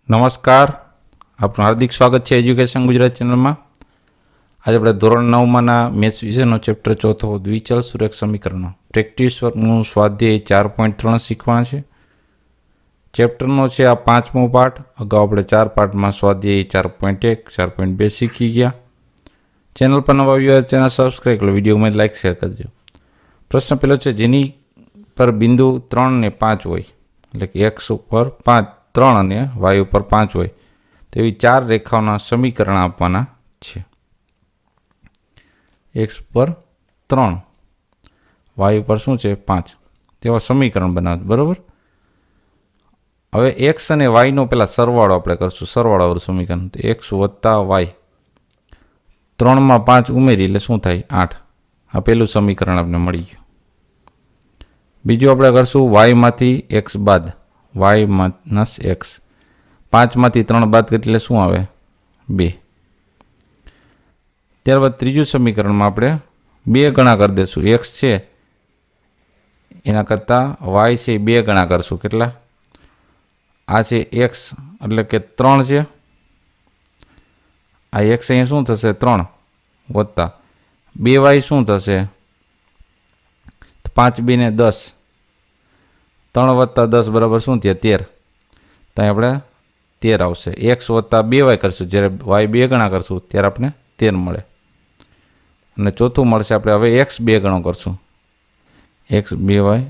નમસ્કાર, આપનું હાર્દિક સ્વાગત છે એજ્યુકેશન ગુજરાત ચેનલમાં. આજે આપણે ધોરણ 9માંના મેથ્સ વિષયનો ચેપ્ટર ચોથો દ્વિચલ સુરેખ સમીકરણો પ્રેક્ટિસ વર્કનું સ્વાધ્યાય 4.3 શીખવાના છે. ચેપ્ટરનો છે આ 5મો પાઠ. અગાઉ આપણે 4 પાઠમાં સ્વાધ્યાય 4.1, 4.2 શીખી ગયા. ચેનલ પર નવા આવ્યો ચેનલ સબસ્ક્રાઈબ કરો, વિડીયોમાં લાઈક શેર કરજો. પ્રશ્ન પહેલો છે, જેની પર બિંદુ 3 ને 5 હોય, એટલે કે એક્સ ઉપર 3 અને વાય ઉપર 5 હોય તેવી 4 રેખાઓના સમીકરણ આપવાના છે. એક્સ ઉપર 3, વાય ઉપર શું છે 5, તેવા સમીકરણ બનાવે. બરાબર. હવે એક્સ અને વાયનો પેલા સરવાળો આપણે કરશું, સરવાળાવાળું સમીકરણ. તો એક્સ વત્તા વાય, 3માં 5 ઉમેરી એટલે શું થાય 8. આ પહેલું સમીકરણ આપણે મળી ગયું. બીજું આપણે કરશું વાયમાંથી એક્સ બાદ, વાય માઇનસ એક્સ. 5માંથી 3 બાદ કરી એટલે શું આવે 2. ત્યારબાદ ત્રીજું સમીકરણમાં આપણે 2 ગણા કરી દઈશું. એક્સ છે એના કરતાં વાય છે 2 ગણા કરશું. કેટલા? આ છે એક્સ એટલે કે 3 છે. આ એક્સ અહીંયા શું થશે 3 વત્તા 2 વાય શું થશે 5 2 ને 10, 3 વત્તા 10 બરાબર શું થયા 13. તો અહીં આપણે 13 આવશે. એક્સ વત્તા 2 વાય કરશું, જ્યારે વાય 2 ગણા કરશું ત્યારે આપણે 13 મળે. અને ચોથું મળશે આપણે હવે એક્સ 2 ગણો કરશું. એક્સ 2 વાય,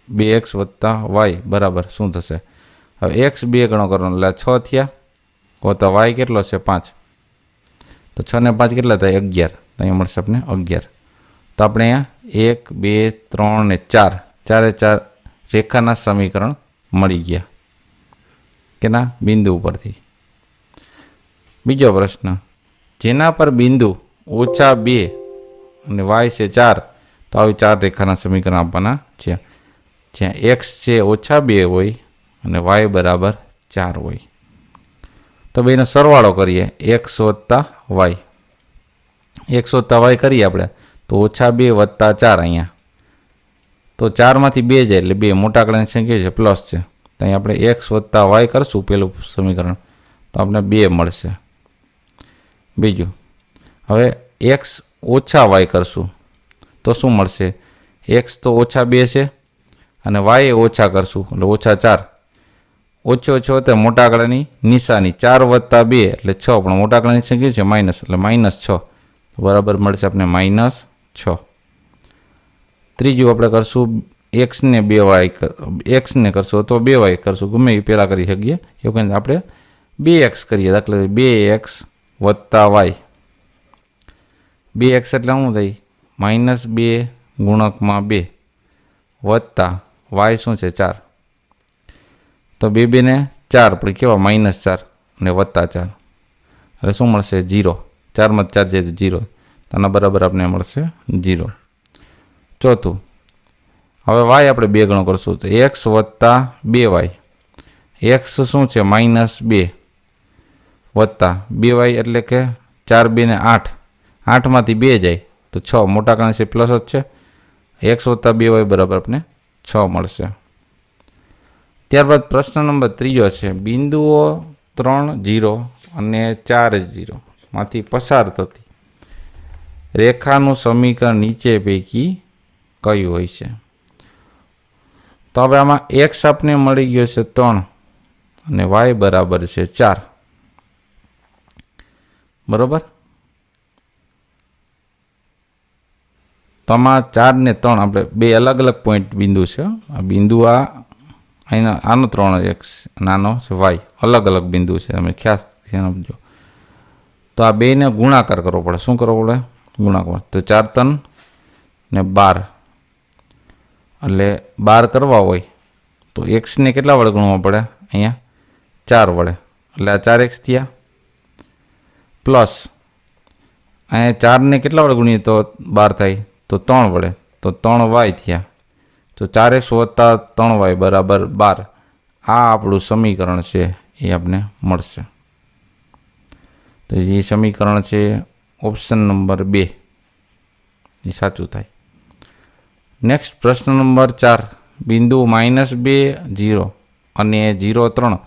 2 એક્સ વત્તા વાય બરાબર શું થશે? હવે એક્સ 2 ગણો કરવાનો એટલે 6 થયા, વત્તા વાય કેટલો છે 5. તો 6 ને 5 કેટલા થાય 11. તો અહીંયા મળશે આપણે 11. તો આપણે અહીંયા 1 2 3 ને 4, ચારે 4 રેખાના સમીકરણ મળી ગયા કેના બિંદુ ઉપરથી. બીજો પ્રશ્ન, જેના પર બિંદુ -2 અને વાય છે 4, તો આવી 4 રેખાના સમીકરણ આપવાના છે. જ્યાં એક્સ છે -2 હોય અને વાય બરાબર 4 હોય. તો બેનો સરવાળો કરીએ, એક્સ વત્તા વાય. એક્સ વત્તા વાય કરીએ આપણે તો -2 વત્તા 4 અહીંયા. તો 4માંથી 2 જાય એટલે 2, મોટા આંકડાની સંખ્યા છે પ્લસ છે. તો અહીં આપણે એક્સ વત્તા વાય કરશું પેલું સમીકરણ, તો આપણે 2 મળશે. બીજું, હવે એક્સ ઓછા વાય કરશું તો શું મળશે? એક્સ તો -2 છે અને વાય ઓછા કરશું એટલે -4. ઓછો હતા મોટા આંકડાની નિશાની, 4 વત્તા 2 એટલે 6, પણ મોટા આંકડાની સંખ્યા છે માઇનસ એટલે -6. બરાબર મળશે આપણે -6. ત્રીજું આપણે કરશું એક્સને 2 વાય, એક્સને કરશું અથવા 2 વાય કરશું, ગમે એ પહેલાં કરી શકીએ. એવું કહીને આપણે 2x કરીએ. દાખલા 2x વત્તા વાય. 2x એટલે શું થાય -2 ગુણકમાં 2 વત્તા વાય શું છે 4. તો 2 2 ને 4 પણ કેવા -4 અને વત્તા 4 એટલે શું મળશે 0. 4માં 4 જાય તો 0. આના બરાબર આપણે મળશે 0. ચોથું, હવે વાય આપણે 2 ગણો કરશું તો એક્સ વત્તા 2 વાય. એક્સ શું છે -2 વત્તા 2 વાય એટલે કે 4 2 ને 8, 8માંથી 2 જાય તો 6, મોટા આંકડા છે પ્લસ જ છે. એક્સ વત્તા 2 વાય બરાબર આપણે 6 મળશે. ત્યારબાદ પ્રશ્ન નંબર 3 છે, બિંદુઓ 3 0 અને 4 0 માંથી પસાર થતી રેખાનું સમીકરણ નીચે પૈકી કયું હોય છે? તો હવે આમાં એક્સ આપને મળી ગયો છે 3 અને વાય બરાબર છે 4. બરાબર. તો આમાં 4 ને 3 આપણે 2 અલગ અલગ પોઈન્ટ બિંદુ છે. આ બિંદુ આનો 3 એક્સ અને આનો છે વાય, અલગ અલગ બિંદુ છે. તમે ખાસ ધ્યાન આપજો. તો આ 2 ને ગુણાકાર કરવો પડે. શું કરવો પડે? ગુણાકાર. તો 4 3 ને 12, એટલે 12 કરવા હોય તો એક્સને કેટલા વડે ગુણવા પડે? અહીંયા 4 વડે, એટલે આ 4x થયા. પ્લસ અહીંયા 4ને કેટલા વડે ગુણીએ તો 12 થાય? તો 3 વડે, તો 3y થયા. તો 4x વત્તા 3y બરાબર 12. આ આપણું સમીકરણ છે એ આપણે મળશે. તો એ સમીકરણ છે ઓપ્શન નંબર 2 એ સાચું થાય. નેક્સ્ટ પ્રશ્ન નંબર 4, બિંદુ -2 0 અને 0 3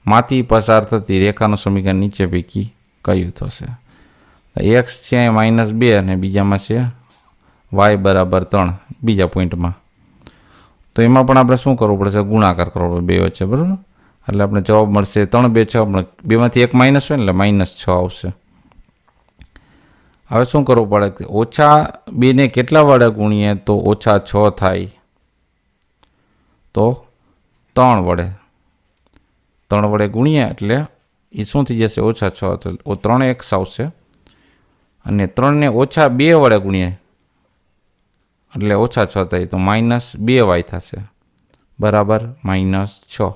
માંથી પસાર થતી રેખાનું સમીકરણ નીચે પૈકી કયું થશે? એક્સ છે -2 અને બીજામાં છે વાય બરાબર 3 બીજા પોઈન્ટમાં. તો એમાં પણ આપણે શું કરવું પડશે? ગુણાકાર કરવો પડે બે વચ્ચે, બરાબર. એટલે આપણે જવાબ મળશે 3 2 6, પણ બેમાંથી એક માઇનસ હોય ને એટલે -6 આવશે. હવે શું કરવું પડે? -2 ને કેટલા વડે ગુણીએ તો -6 થાય? તો 3 વડે. 3 વડે ગુણીએ એટલે એ શું થઈ જશે? -6 3x આવશે. અને 3 ને -2 વડે ગુણીએ એટલે -6 થાય તો -2y થશે, બરાબર -6.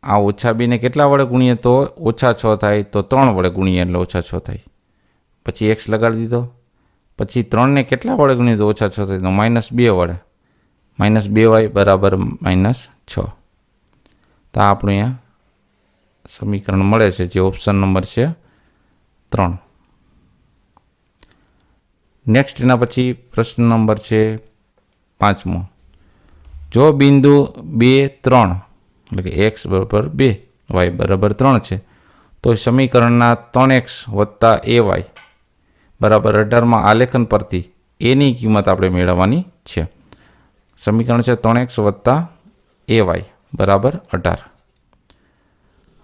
આ -2 ને કેટલા વડે ગુણીએ તો -6 થાય? તો 3 વડે ગુણીએ એટલે -6 થાય. પછી x લગાડી દીધો. પછી 3 ને કેટલા વડે ગુણીએ તો -6 થાય? તો -2 વડે, -2y બરાબર -6. તો આપણું અહીંયા સમીકરણ મળે છે, જે ઓપ્શન નંબર છે 3. નેક્સ્ટ એના પછી પ્રશ્ન નંબર છે 5મો. જો બિંદુ 2 3 એટલે કે x બરાબર 2 y બરાબર 3 છે, તો સમીકરણના 3x વત્તા ay બરાબર 18માં આલેખન પરથી એની કિંમત આપણે મેળવવાની છે. સમીકરણ છે 3x વત્તા ay બરાબર 18.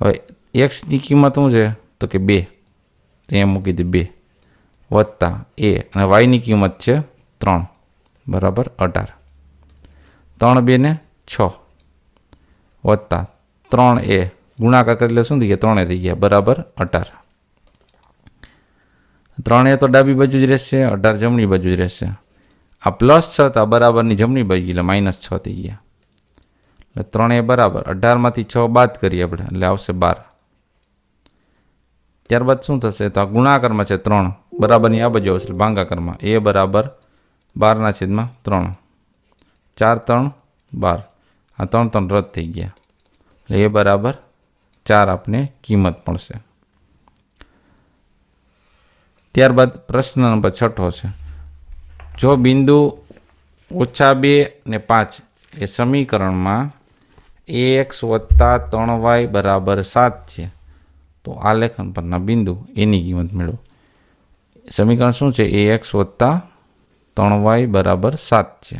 હવે એક્સની કિંમત શું છે? તો કે 2, તો અહીંયા મૂકી દે 2 વત્તા એ, અને વાયની કિંમત છે 3 બરાબર 18. 3 2 ને 6 વત્તા 3a ગુણાકાર કરી એટલે શું થઈ ગયા? 3 થઈ ગયા બરાબર 18. 3 તો ડાબી બાજુ જ રહેશે, 18 જમણી બાજુ જ રહેશે. આ +6 હતા બરાબરની જમણી બાજુ એટલે -6 થઈ ગયા. એટલે 3 બરાબર 18માંથી 6 બાદ કરીએ આપણે એટલે આવશે 12. ત્યારબાદ શું થશે? તો આ ગુણાકારમાં છે 3 બરાબરની આ બાજુ આવશે ભાગાકારમાં એ બરાબર 12/3. 4 3 12. આ 3 3 રદ થઈ ગયા એટલે એ બરાબર 4 આપને કિંમત મળશે. ત્યારબાદ પ્રશ્ન નંબર 6 છે. જો બિંદુ -2 ને 5 એ સમીકરણમાં ax વત્તા 3y બરાબર 7 છે, તો આલેખન પરના બિંદુ એની કિંમત મેળવો. સમીકરણ શું છે? ax વત્તા 3y બરાબર 7 છે.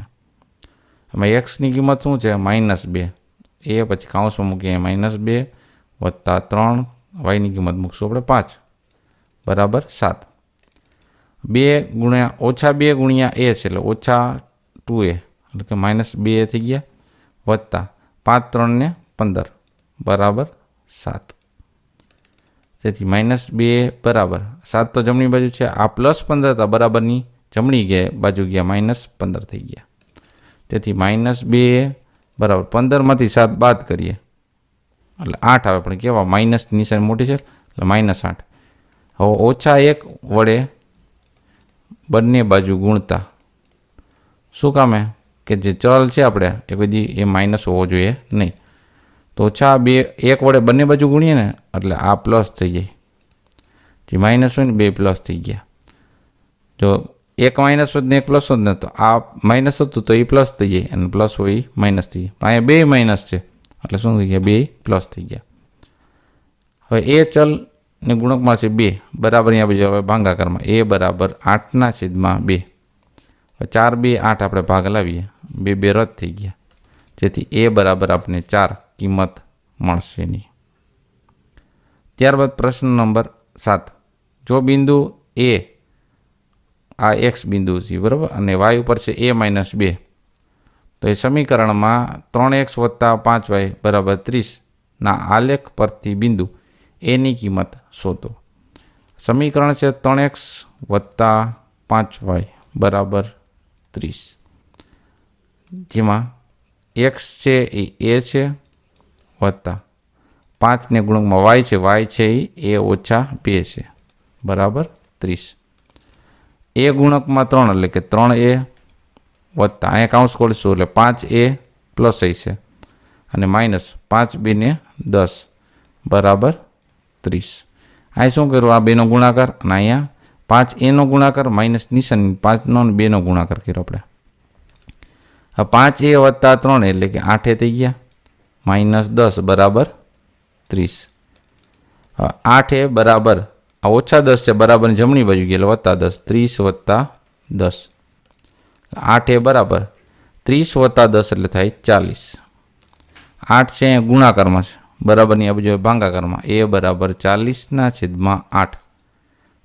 એમાં એક્સની કિંમત શું છે? -2. એ પછી કાઉન્સમાં મૂકીએ -2 વત્તા 3, વાયની કિંમત મૂકશું આપણે 5 બરાબર 7. 2 ગુણ્યા -2 ગુણ્યા a છે એટલે -2a એટલે કે -2a થઈ ગયા, વત્તા 5 3 ને 15 બરાબર 7. તેથી -2 બરાબર 7 તો જમણી બાજુ છે, આ +15 હતા બરાબરની જમણી બાજુ ગયા -15 થઈ ગયા. તેથી -2 બરાબર 15માંથી 7 બાદ કરીએ એટલે 8 આવે, પણ કેવા માઇનસની નિશાની મોટી છે એટલે -8. હવે -1 વડે બંને બાજુ ગુણતા શું કામે? કે જે ચલ છે આપણે એ બધી એ માઇનસ હોવો જોઈએ નહીં. તો -1 વડે બંને બાજુ ગુણીએ ને એટલે આ પ્લસ થઈ જાય, જે માઇનસ હોય ને 2 પ્લસ થઈ ગયા. જો એક માઇનસ હોત ને એક પ્લસ હોત ને તો આ માઇનસ હતું તો એ પ્લસ થઈ જાય, અને પ્લસ હોય એ માઇનસ થઈ જાય. પણ અહીંયા 2 માઇનસ છે એટલે શું થઈ ગયા? 2 પ્લસ થઈ ગયા. હવે એ ચલ ને ગુણકમાં છે 2 બરાબર અહીંયા બીજા હવે ભાગાકારમાં એ બરાબર 8/2. 4 2 8 આપણે ભાગ લાવીએ, 2 2 રદ થઈ ગયા, જેથી એ બરાબર આપણે 4 કિંમત મળશે નહીં. ત્યારબાદ પ્રશ્ન નંબર 7. જો બિંદુ એ આ એક્સ બિંદુ છે બરાબર, અને વાય ઉપર છે a-2, તો એ સમીકરણમાં 3x વત્તા 5y બરાબર 30 ના આલેખ પરથી બિંદુ એની કિંમત શોધો. સમીકરણ છે 3x વત્તા 5y બરાબર 30, જેમાં x છે એ a છે વત્તા 5 ને ગુણકમાં y છે એ -2 છે બરાબર 30. એ ગુણકમાં 3 એટલે કે 3a વત્તા અહીંયા કાઉન્સ ખોલીશું એટલે 5a પ્લસ a છે, અને -5 2 ને 10 બરાબર 30. અહીં શું કર્યું? આ બેનો ગુણાકાર, અને અહીંયા 5a નો ગુણાકાર માઇનસ નિશાની 5 નો 2 નો ગુણાકાર કર્યો આપણે. હવે 5a વત્તા 3 એટલે કે 8 થઈ ગયા, -10 બરાબર 30. હવે 8 એ બરાબર આ ઓછા 10 છે, બરાબર જમણી બાજુ ગઈ એટલે વત્તા 10. 30 વત્તા 10. 8 એ બરાબર 30 વત્તા 10 એટલે થાય 40. 8 છે અહીંયા ગુણાકારમાં છે, બરાબરની આ બાજુ ભાગાકારમાં. એ બરાબર 40/8.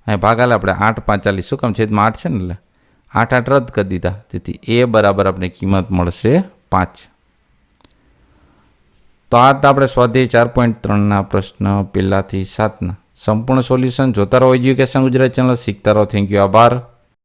અહીં ભાગાલે આપણે 8×5 = 40. શું કામ છેદમાં 8 છે ને એટલે 8 8 રદ કરી દીધા. તેથી એ બરાબર આપણે કિંમત મળશે 5. તો આ તો આપણે સ્વાધ્યાય 4.3ના પ્રશ્ન પહેલાથી 7ના સંપૂર્ણ સોલ્યુશન જોતા રહો એજ્યુકેશન ગુજરાતી ચેનલ. શીખતા રહો. Thank you. આભાર.